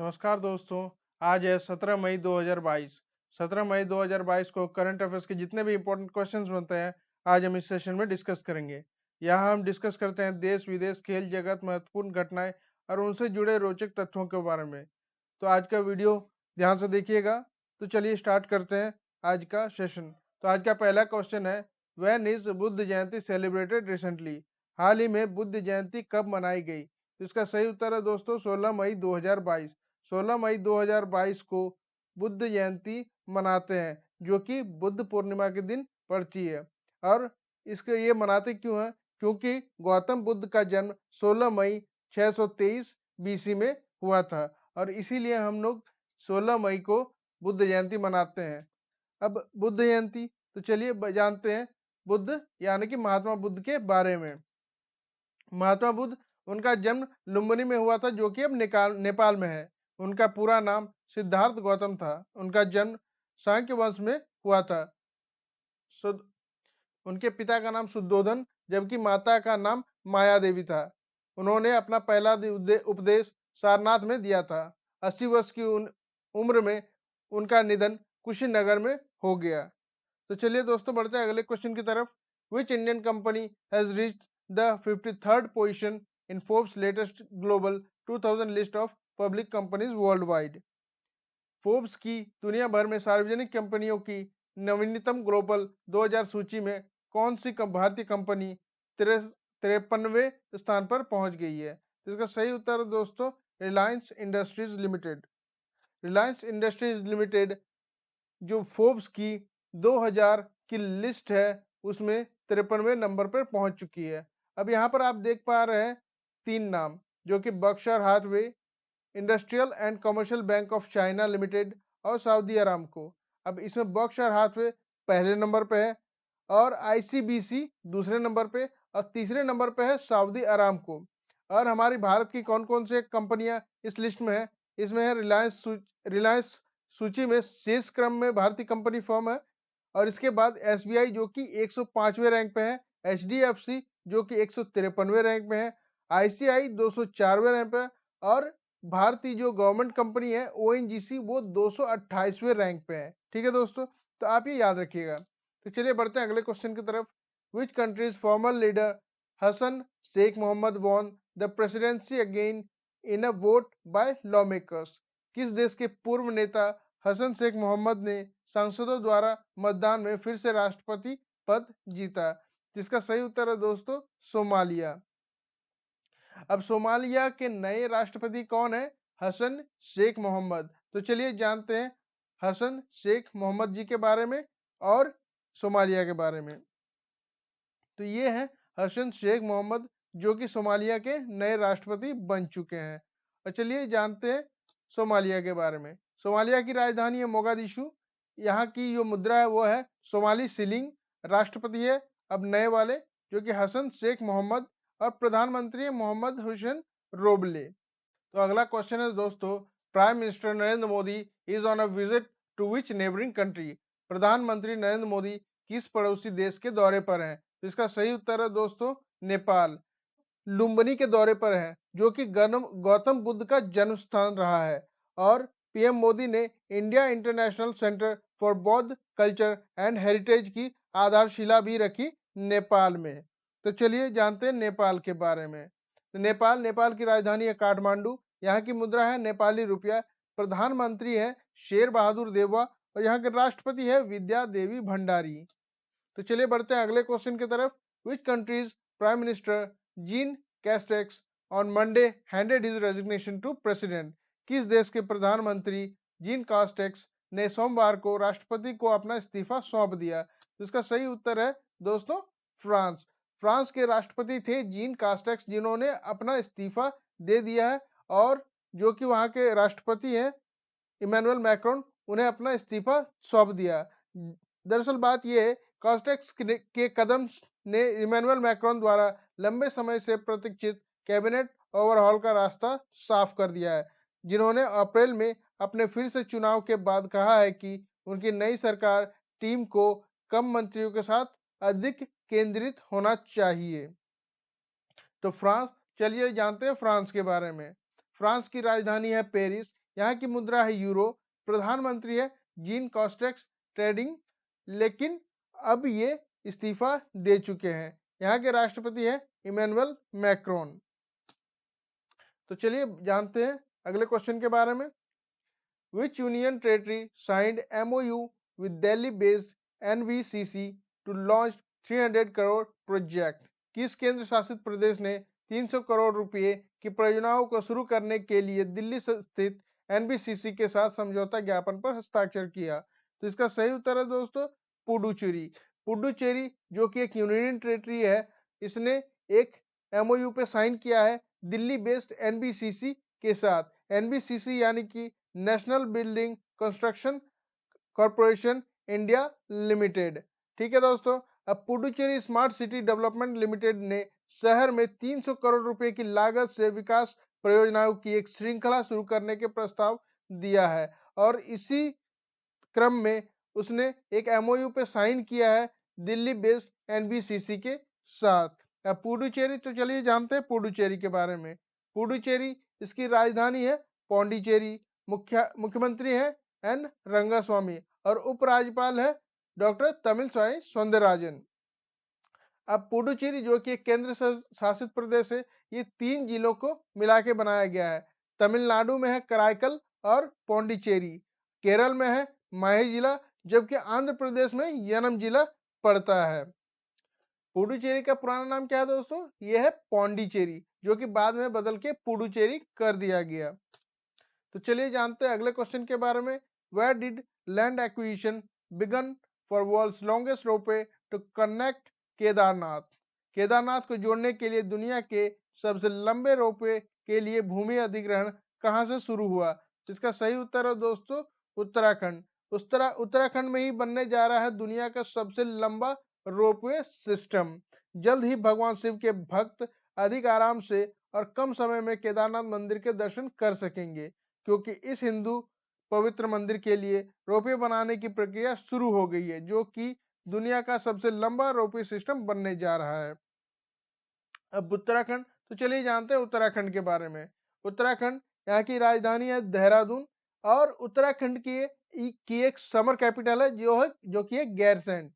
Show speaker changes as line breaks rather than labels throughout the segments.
नमस्कार दोस्तों। आज है 17 मई 2022। 17 मई 2022 को करंट अफेयर्स के जितने भी इंपॉर्टेंट क्वेश्चंस बनते हैं आज हम इस सेशन में डिस्कस करेंगे। यहाँ हम डिस्कस करते हैं देश विदेश, खेल जगत, महत्वपूर्ण घटनाएं और उनसे जुड़े रोचक तथ्यों के बारे में। तो आज का वीडियो ध्यान से देखिएगा। तो चलिए स्टार्ट करते हैं आज का सेशन। तो आज का पहला क्वेश्चन है, when is Buddha Jayanti celebrated recently? हाल ही में बुद्ध जयंती कब मनाई गई? तो इसका सही उत्तर है दोस्तों 16 मई 2022। 16 मई 2022 को बुद्ध जयंती मनाते हैं, जो कि बुद्ध पूर्णिमा के दिन पड़ती है। और इसके ये मनाते क्यों हैं? क्योंकि गौतम बुद्ध का जन्म 16 मई 623 बीसी में हुआ था और इसीलिए हम लोग 16 मई को बुद्ध जयंती मनाते हैं। अब बुद्ध जयंती, तो चलिए जानते हैं बुद्ध यानी कि महात्मा बुद्ध के बारे में। महात्मा बुद्ध, उनका जन्म लुम्बिनी में हुआ था, जो कि अब नेपाल में है। उनका पूरा नाम सिद्धार्थ गौतम था। उनका जन्म सांक्य वंश में हुआ था। सुद उनके पिता का नाम शुद्धोधन, जबकि माता का नाम माया देवी था। उन्होंने अपना पहला उपदेश सारनाथ में दिया था। 80 वर्ष की उम्र में उनका निधन कुशीनगर में हो गया। तो चलिए दोस्तों बढ़ते हैं अगले क्वेश्चन की तरफ। Which Indian company has reached the 53rd position in Forbes latest global 2000 list of public companies world wide? Forbes की दुनिया भर में सार्वजनिक कंपनियों की नवीनतम ग्लोबल 2000 सूची में कौन सी भारतीय कंपनी 53वें स्थान पर पहुंच गई है? तो इसका सही उत्तर है दोस्तों Reliance industries limited. Reliance industries limited जो फोर्ब्स की 2000 की लिस्ट है उसमें 53वें नंबर पर पहुंच चुकी है। अब यहाँ पर आप देख पा रहे हैं 3 नाम, जो कि Berkshire Hathaway, Industrial and Commercial Bank of China Limited और सऊदी अरामको। अब इसमें बर्कशायर हाथवे पहले नंबर पे है और आईसीबीसी दूसरे नंबर पे और तीसरे नंबर पे है सऊदी अरामको। और हमारी भारत की कौन कौन से कंपनियां इस लिस्ट में है? इसमें है रिलायंस सूची में शीर्ष क्रम में भारतीय कंपनी फर्म है। और इसके बाद एसबीआई जो कि 105वें रैंक पे है, एचडीएफसी जो कि 153वें रैंक पे है, आईसीआई 204वें रैंक पे है और भारतीय जो गवर्नमेंट कंपनी है ओएनजीसी वो 228वें रैंक पे है। ठीक है दोस्तों, तो आप ये याद रखिएगा। तो चलिए बढ़ते हैं अगले क्वेश्चन की तरफ। Which countries former leader Hassan Sheikh Mohammed won the presidency again in a vote by lawmakers? किस देश के पूर्व नेता हसन शेख मोहम्मद ने सांसदों द्वारा मतदान में फिर से राष्ट्रपति पद जीता? जिसका सही उत्तर है दोस्तों सोमालिया। अब सोमालिया के नए राष्ट्रपति कौन है? हसन शेख मोहम्मद। तो चलिए जानते हैं हसन शेख मोहम्मद जी के बारे में और सोमालिया के बारे में। तो ये है हसन शेख मोहम्मद, जो कि सोमालिया के नए राष्ट्रपति बन चुके हैं। और चलिए जानते हैं सोमालिया के बारे में। सोमालिया की राजधानी है मोगादिशु। यहाँ की जो मुद्रा है वो है सोमाली सिलिंग। राष्ट्रपति है अब नए वाले, जो कि हसन शेख मोहम्मद, और प्रधानमंत्री है मोहम्मद हुसैन रोबले। तो अगला क्वेश्चन है दोस्तों, prime minister Narendra Modi is on a visit to which neighbouring country? प्रधानमंत्री नरेंद्र मोदी किस पड़ोसी देश के दौरे पर हैं? तो इसका सही उत्तर है दोस्तों नेपाल। लुम्बिनी के दौरे पर है, जो कि गौतम बुद्ध का जन्म स्थान रहा है। और पीएम मोदी ने इंडिया इंटरनेशनल सेंटर फॉर बौद्ध कल्चर एंड हेरिटेज की आधारशिला भी रखी नेपाल में। तो चलिए जानते हैं नेपाल के बारे में। तो नेपाल की राजधानी है काठमांडू। यहाँ की मुद्रा है नेपाली रुपया। प्रधानमंत्री है शेर बहादुर देववा और यहाँ के राष्ट्रपति है विद्या देवी भंडारी। तो चलिए बढ़ते हैं अगले क्वेश्चन की तरफ। Which countries prime minister Jean Castex on Monday handed his resignation to president? किस देश के प्रधानमंत्री जीन कास्टेक्स ने सोमवार को राष्ट्रपति को अपना इस्तीफा सौंप दिया? तो इसका सही उत्तर है दोस्तों फ्रांस। फ्रांस के राष्ट्रपति थे जीन कास्टेक्स, जिन्होंने अपना इस्तीफा दे दिया है और जो कि वहां के राष्ट्रपति हैं इमैनुअल मैक्रोन, उन्हें अपना इस्तीफा सौंप दिया। दरअसल बात यह है, कास्टेक्स के कदम ने इमैनुअल मैक्रोन द्वारा लंबे समय से प्रतीक्षित कैबिनेट ओवरहॉल का रास्ता साफ कर दिया है, जिन्होंने अप्रैल में अपने फिर से चुनाव के बाद कहा है कि उनकी नई सरकार टीम को कम मंत्रियों के साथ अधिक केंद्रित होना चाहिए। तो फ्रांस, चलिए जानते हैं फ्रांस के बारे में। फ्रांस की राजधानी है पेरिस। यहाँ की मुद्रा है यूरो, प्रधानमंत्री है जीन कॉस्टेक्स ट्रेडिंग, लेकिन अब ये इस्तीफा दे चुके हैं। यहाँ के राष्ट्रपति है इमैनुअल मैक्रोन। तो चलिए जानते हैं अगले क्वेश्चन के बारे में। Which union territory signed MOU with Delhi-based NVCC to launch 300 crore project? किस केंद्र शासित प्रदेश ने 300 करोड़ रुपए की परियोजनाओं को शुरू करने के लिए दिल्ली स्थित एनबीसीसी के साथ समझौता ज्ञापन पर हस्ताक्षर किया? तो इसका सही उत्तर है दोस्तों पुडुचेरी। पुडुचेरी जो कि एक यूनियन टेरिटरी है, इसने एक एमओयू पे साइन किया है दिल्ली बेस्ड एनबीसीसी के साथ। एनबीसीसी यानी कि national building construction corporation India limited. ठीक है दोस्तों, अब Puducherry smart city development limited ने शहर में 300 करोड़ रुपए की लागत से विकास परियोजनाओं की एक श्रृंखला शुरू करने के प्रस्ताव दिया है और इसी क्रम में उसने एक एमओयू पे साइन किया है दिल्ली बेस्ड एनबीसीसी के साथ। अब पुडुचेरी, तो चलिए जानते हैं पुडुचेरी के बारे में। पुडुचेरी इसकी राजधानी है पौंडीचेरी, मुख्यमंत्री है एन रंगास्वामी और उपराज्यपाल है डॉक्टर तमिलसाई सौंदरराजन। अब पुडुचेरी जो कि एक केंद्र शासित प्रदेश है, ये 3 जिलों को मिला के बनाया गया है। तमिलनाडु में है कराईकल और पौंडीचेरी, केरल में है माही जिला, जबकि आंध्र प्रदेश में यनम जिला पड़ता है। पुडुचेरी का पुराना नाम क्या है दोस्तों? यह है पौंडीचेरी, जो कि बाद में बदल के पुडुचेरी कर दिया गया। तो चलिए जानते हैं अगले क्वेश्चन के बारे में। Where did land acquisition begin for world's longest ropeway to connect Kedarnath? Kedarnath को जोड़ने के लिए दुनिया के सबसे लंबे रोपवे के लिए भूमि अधिग्रहण कहां से शुरू हुआ? इसका सही उत्तर है दोस्तों उत्तराखंड। उत्तराखंड में ही बनने जा रहा है दुनिया का सबसे लंबा रोपवे सिस्टम। जल्द ही भगवान शिव के भक्त अधिक आराम से और कम समय में केदारनाथ मंदिर के दर्शन कर सकेंगे, क्योंकि इस हिंदू पवित्र मंदिर के लिए रोपवे बनाने की प्रक्रिया शुरू हो गई है, जो कि दुनिया का सबसे लंबा रोपवे सिस्टम बनने जा रहा है। अब उत्तराखंड, तो चलिए जानते हैं उत्तराखंड के बारे में। उत्तराखंड यहाँ की राजधानी है देहरादून और उत्तराखंड की एक समर कैपिटल है जो कि है गैरसैंण।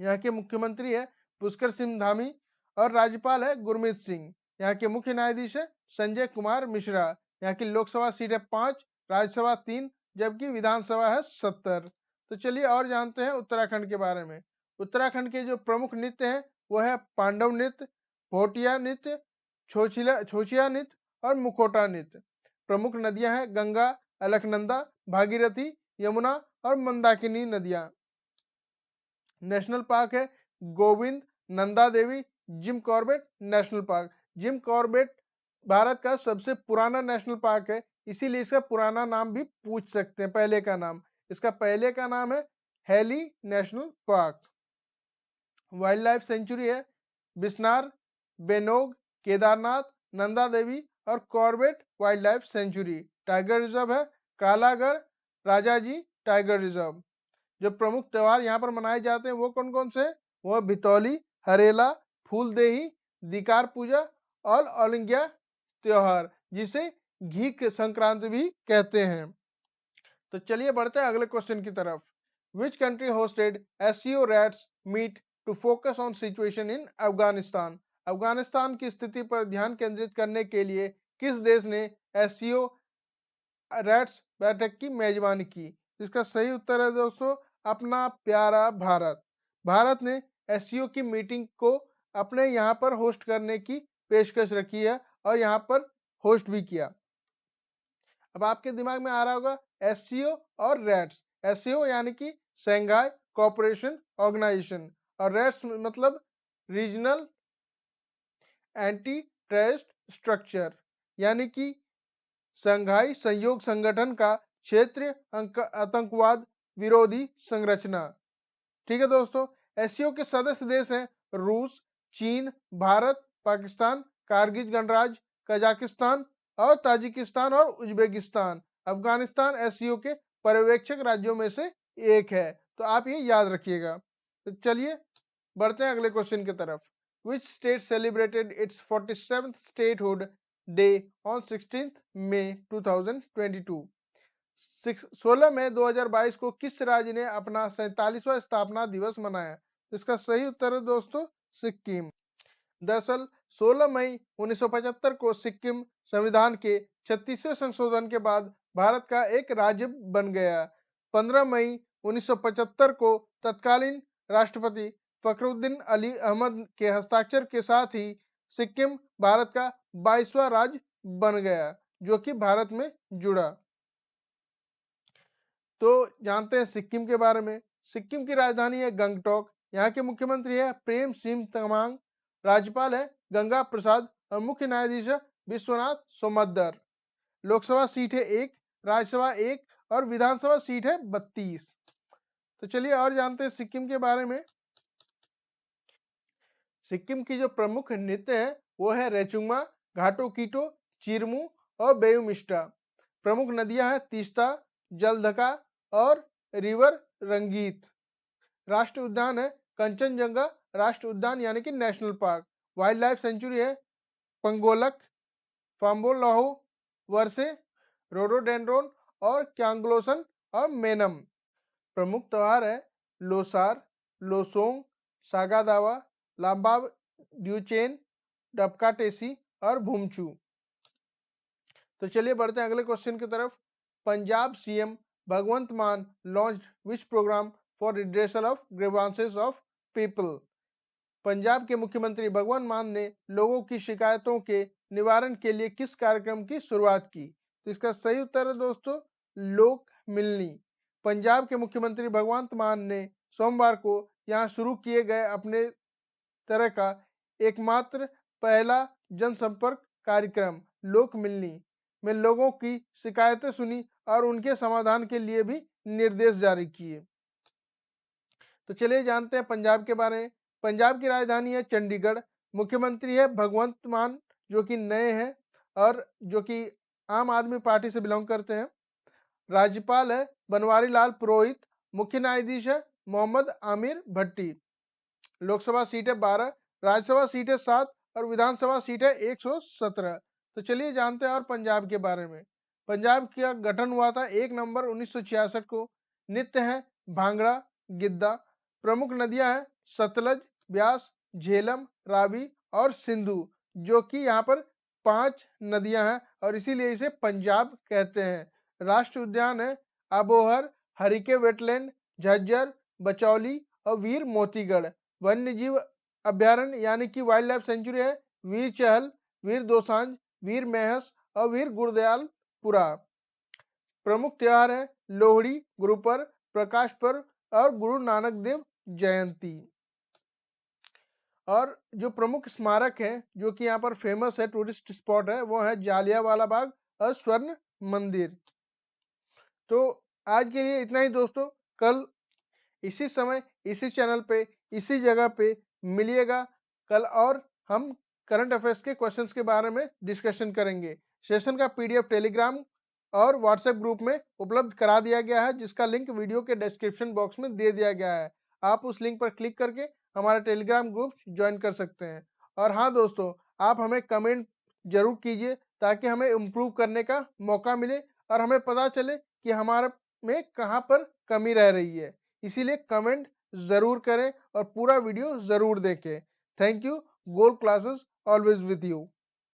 यहाँ के मुख्यमंत्री है पुष्कर सिंह धामी और राज्यपाल है गुरमीत सिंह। यहाँ के मुख्य न्यायाधीश है संजय कुमार मिश्रा। यहाँ की लोकसभा सीट है 5, राज्यसभा 3, जबकि विधानसभा है 70। तो चलिए और जानते हैं उत्तराखंड के बारे में। उत्तराखंड के जो प्रमुख नृत्य हैं वो है पांडव नृत्य, भोटिया नृत्य, छोचिया नृत्य और मुखोटा नृत्य। प्रमुख नदियां हैं गंगा, अलकनंदा, भागीरथी, यमुना और मंदाकिनी नदियां। नेशनल पार्क है Govind Nanda Devi Jim Corbett national park. Jim Corbett Bharat का सबसे पुराना नेशनल पार्क है, इसीलिए इसका पुराना नाम भी पूछ सकते हैं, पहले का नाम। इसका पहले का नाम है heli national park. Wild life sanctuary है बिस्नार, बेनोग, केदारनाथ, नंदा देवी और Corbett wild life sanctuary. Tiger reserve है कालागढ़ राजाजी टाइगर रिजर्व। जो प्रमुख त्योहार यहाँ पर मनाए जाते हैं वो कौन कौन से? वो है भितौली, हरेला, फूलदेही, दिकार पूजा और ओलिंगिया त्योहार, जिसे घी संक्रांति भी कहते हैं। तो चलिए बढ़ते हैं अगले क्वेश्चन की तरफ। Which country hosted SCO RATS meet to focus on situation in Afghanistan? Afghanistan की स्थिति पर ध्यान केंद्रित करने के लिए किस देश ने एससीओ रैट्स बैठक की मेजबानी की? इसका सही उत्तर है दोस्तों अपना प्यारा भारत। भारत ने एससीओ की मीटिंग को अपने यहाँ पर होस्ट करने की पेशकश रखी है और यहाँ पर होस्ट भी किया। अब आपके दिमाग में आ रहा होगा एससीओ और रैट्स। एससीओ यानी कि शंघाई कोऑपरेशन ऑर्गेनाइजेशन और रैट्स मतलब रीजनल एंटी टेररिस्ट स्ट्रक्चर, यानी कि शंघाई सहयोग संगठन का क्षेत्रीय आतंकवाद विरोधी संरचना। ठीक है दोस्तों, एससीओ के सदस्य देश हैं रूस, चीन, भारत, पाकिस्तान, कारगिल गणराज्य, कजाकिस्तान और ताजिकिस्तान और उज्बेकिस्तान। अफगानिस्तान एससीओ के पर्यवेक्षक राज्यों में से एक है, तो आप ये याद रखिएगा। तो चलिए बढ़ते हैं अगले क्वेश्चन की तरफ। Which state celebrated its 47th statehood day on 16 मई 2022। 16 मई 2022 को किस राज्य ने अपना 47वां स्थापना दिवस मनाया? इसका सही उत्तर है दोस्तों सिक्किम। दरअसल 16 मई 1975 को सिक्किम संविधान के 36वें संशोधन के बाद भारत का एक राज्य बन गया। 15 मई 1975 को तत्कालीन राष्ट्रपति फखरुद्दीन अली अहमद के हस्ताक्षर के साथ ही सिक्किम भारत का 22वां राज्य बन गया जो कि भारत में जुड़ा। तो जानते हैं सिक्किम के बारे में। सिक्किम की राजधानी है गंगटोक। यहाँ के मुख्यमंत्री है प्रेम सिंह तमांग। राज्यपाल है गंगा प्रसाद और मुख्य न्यायाधीश है विश्वनाथ सोमदर। लोकसभा सीट है 1, राज्यसभा 1 और विधानसभा सीट है 32। तो चलिए और जानते हैं सिक्किम के बारे में। सिक्किम की जो प्रमुख नृत्य है वो है रेचुंगमा, घाटो कीटो, चिरमू और बेयुमिस्टा। प्रमुख नदियां हैं तीस्ता, जलढका और रिवर रंगीत। राष्ट्रीय उद्यान है कंचनजंगा राष्ट्रीय उद्यान यानी कि national park. Wild life sanctuary है पंगोलक, फाम्बोलाहो, वर्से, रोडोडेंड्रोन और क्यांगलोसन और मेनम। प्रमुख त्योहार है लोसार, लोसोंग, सागा दावा, लाम्बाब ड्यूचेन, डबका टेसी और भूमचू। तो चलिए बढ़ते हैं अगले क्वेश्चन की तरफ। पंजाब सीएम भगवंत मान launched which programme for redressal of grievances of people. Punjab के मुख्यमंत्री भगवंत मान ने लोगों की शिकायतों के निवारण के लिए किस कार्यक्रम की शुरुआत की? तो इसका सही उत्तर है दोस्तों लोक मिलनी। पंजाब के मुख्यमंत्री भगवंत मान ने सोमवार को यहां शुरू किए गए अपने तरह का एकमात्र पहला जनसंपर्क कार्यक्रम लोक मिलनी में लोगों की शिकायतें सुनी और उनके समाधान के लिए भी निर्देश जारी किए। तो चलिए जानते हैं पंजाब के बारे में। पंजाब की राजधानी है चंडीगढ़। मुख्यमंत्री है भगवंत मान जो कि नए हैं और जो कि आम आदमी पार्टी से बिलोंग करते हैं। राज्यपाल है बनवारी लाल पुरोहित। मुख्य न्यायाधीश है मोहम्मद आमिर भट्टी। लोकसभा सीट है 12, राज्यसभा सीट है 7 और विधानसभा सीट है 117। तो चलिए जानते हैं और पंजाब के बारे में। पंजाब का गठन हुआ था 1 नवंबर 1966 को। नृत्य है भांगड़ा, गिद्दा। प्रमुख नदियां हैं सतलज, ब्यास, झेलम, रावी और सिंधु जो कि यहाँ पर 5 नदियां हैं और इसीलिए इसे पंजाब कहते हैं। राष्ट्रीय उद्यान है अबोहर, हरिके वेटलैंड, झज्जर, बचौली और वीर मोतीगढ़। वन्य जीव अभ्यारण्य यानी कि वाइल्ड लाइफ सेंचुरी है वीर चहल, वीर दोसांझ, वीर महस और वीर गुरदयालपुरा। प्रमुख त्योहार है लोहड़ी, गुरुपर्व, प्रकाश पर्व और गुरु नानक देव जयंती। और जो प्रमुख स्मारक है जो कि यहाँ पर फेमस है टूरिस्ट स्पॉट है वो है जालियांवाला बाग और स्वर्ण मंदिर। तो आज के लिए इतना ही दोस्तों। कल इसी समय इसी चैनल पे इसी जगह पे मिलिएगा कल और हम करंट अफेयर्स के क्वेश्चंस के बारे में डिस्कशन करेंगे। सेशन का पीडीएफ टेलीग्राम और व्हाट्सएप ग्रुप में उपलब्ध करा दिया गया है जिसका लिंक वीडियो के डिस्क्रिप्शन बॉक्स में दे दिया गया है। आप उस लिंक पर क्लिक करके हमारा टेलीग्राम ग्रुप ज्वाइन कर सकते हैं। और हाँ दोस्तों आप हमें कमेंट जरूर कीजिए ताकि हमें इम्प्रूव करने का मौका मिले और हमें पता चले कि हमारे में कहाँ पर कमी रह रही है। इसीलिए कमेंट जरूर करें और पूरा वीडियो जरूर देखें। Thank you. Gold classes always with you.